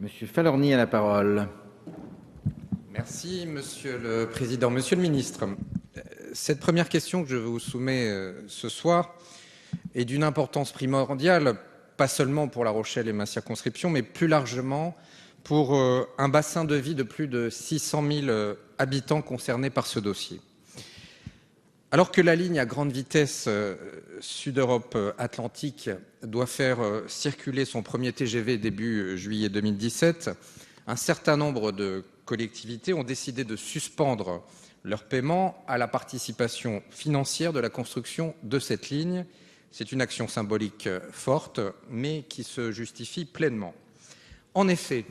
Monsieur Falorni a la parole. Merci, Monsieur le Président. Monsieur le Ministre, cette première question que je vous soumets ce soir est d'une importance primordiale, pas seulement pour La Rochelle et ma circonscription, mais plus largement pour un bassin de vie de plus de 600 000 habitants concernés par ce dossier. Alors que la ligne à grande vitesse Sud-Europe Atlantique doit faire circuler son premier TGV début juillet 2017, un certain nombre de collectivités ont décidé de suspendre leur paiement à la participation financière de la construction de cette ligne. C'est une action symbolique forte, mais qui se justifie pleinement. En effet,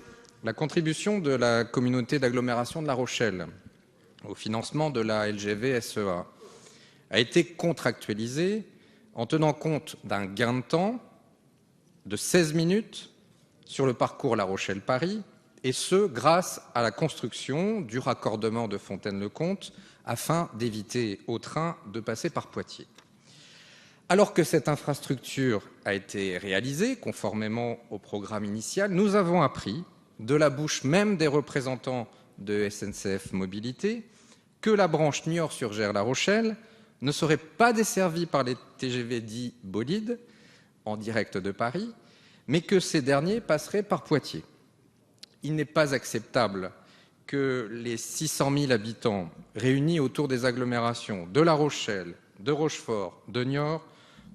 la contribution de la communauté d'agglomération de La Rochelle au financement de la LGV SEA a été contractualisée en tenant compte d'un gain de temps de 16 minutes sur le parcours La Rochelle-Paris, et ce, grâce à la construction du raccordement de Fontaine-le-Comte, afin d'éviter aux trains de passer par Poitiers. Alors que cette infrastructure a été réalisée, conformément au programme initial, nous avons appris, de la bouche même des représentants de SNCF Mobilité, que la branche Niort-sur-Gers-La Rochelle ne serait pas desservie par les TGV dits bolides, en direct de Paris, mais que ces derniers passeraient par Poitiers. Il n'est pas acceptable que les 600 000 habitants réunis autour des agglomérations de La Rochelle, de Rochefort, de Niort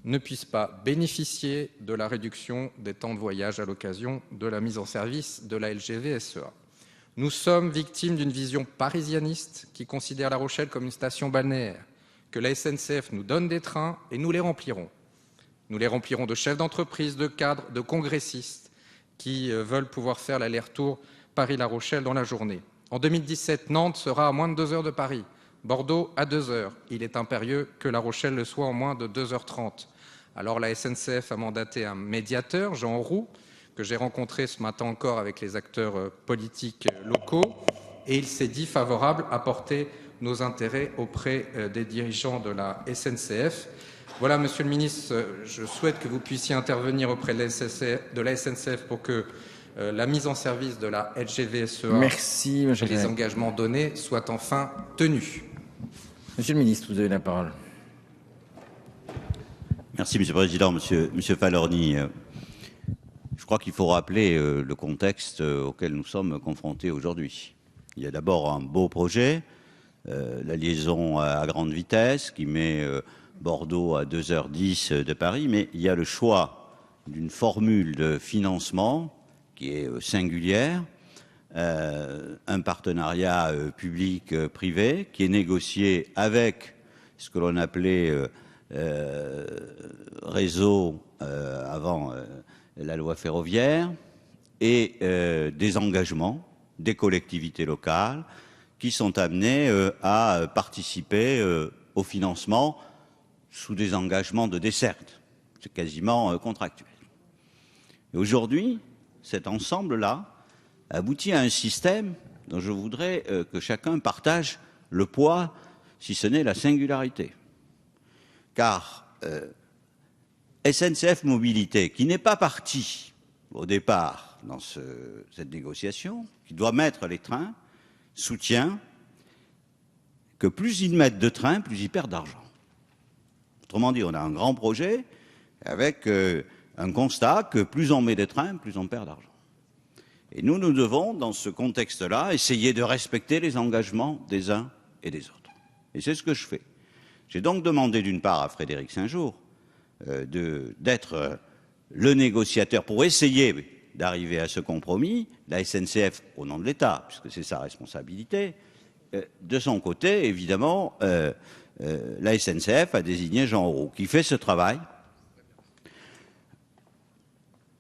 ne puissent pas bénéficier de la réduction des temps de voyage à l'occasion de la mise en service de la LGV SEA. Nous sommes victimes d'une vision parisianiste qui considère La Rochelle comme une station balnéaire, que la SNCF nous donne des trains et nous les remplirons. Nous les remplirons de chefs d'entreprise, de cadres, de congressistes qui veulent pouvoir faire l'aller-retour Paris-La Rochelle dans la journée. En 2017, Nantes sera à moins de 2 heures de Paris, Bordeaux à 2 heures. Il est impérieux que La Rochelle le soit en moins de 2h30. Alors la SNCF a mandaté un médiateur, Jean Roux, que j'ai rencontré ce matin encore avec les acteurs politiques locaux, et il s'est dit favorable à porter nos intérêts auprès des dirigeants de la SNCF. Voilà, Monsieur le Ministre, je souhaite que vous puissiez intervenir auprès de la SNCF pour que la mise en service de la LGV SEA et les engagements donnés soient enfin tenus. Monsieur le Ministre, vous avez la parole. Merci, Monsieur le Président. Monsieur Falorni, je crois qu'il faut rappeler le contexte auquel nous sommes confrontés aujourd'hui. Il y a d'abord un beau projet, la liaison à grande vitesse qui met Bordeaux à 2h10 de Paris, mais il y a le choix d'une formule de financement qui est singulière, un partenariat public-privé qui est négocié avec ce que l'on appelait réseau avant la loi ferroviaire et des engagements des collectivités locales qui sont amenées à participer au financement sous des engagements de desserte. C'est quasiment contractuel. Et aujourd'hui, cet ensemble-là aboutit à un système dont je voudrais que chacun partage le poids, si ce n'est la singularité. Car SNCF Mobilité, qui n'est pas partie au départ dans cette négociation, qui doit mettre les trains, soutient que plus ils mettent de trains, plus ils perdent d'argent. Autrement dit, on a un grand projet avec un constat que plus on met de trains, plus on perd d'argent. Et nous devons, dans ce contexte-là, essayer de respecter les engagements des uns et des autres. Et c'est ce que je fais. J'ai donc demandé d'une part à Frédéric Saint-Jour d'être le négociateur pour essayer d'arriver à ce compromis, la SNCF au nom de l'État, puisque c'est sa responsabilité. De son côté, évidemment, la SNCF a désigné Jean Roux, qui fait ce travail.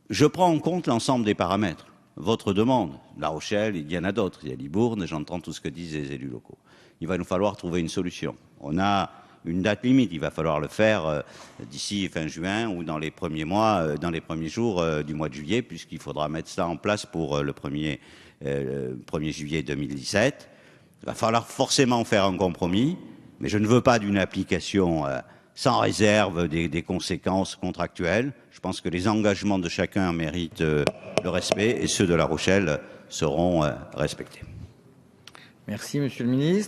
Je prends en compte l'ensemble des paramètres. Votre demande, La Rochelle, il y en a d'autres, il y a Libourne, j'entends tout ce que disent les élus locaux. Il va nous falloir trouver une solution. On a une date limite, il va falloir le faire d'ici fin juin ou dans les premiers mois, dans les premiers jours du mois de juillet, puisqu'il faudra mettre ça en place pour le 1er juillet 2017. Il va falloir forcément faire un compromis, mais je ne veux pas d'une application sans réserve des conséquences contractuelles. Je pense que les engagements de chacun méritent le respect et ceux de La Rochelle seront respectés. Merci, monsieur le ministre.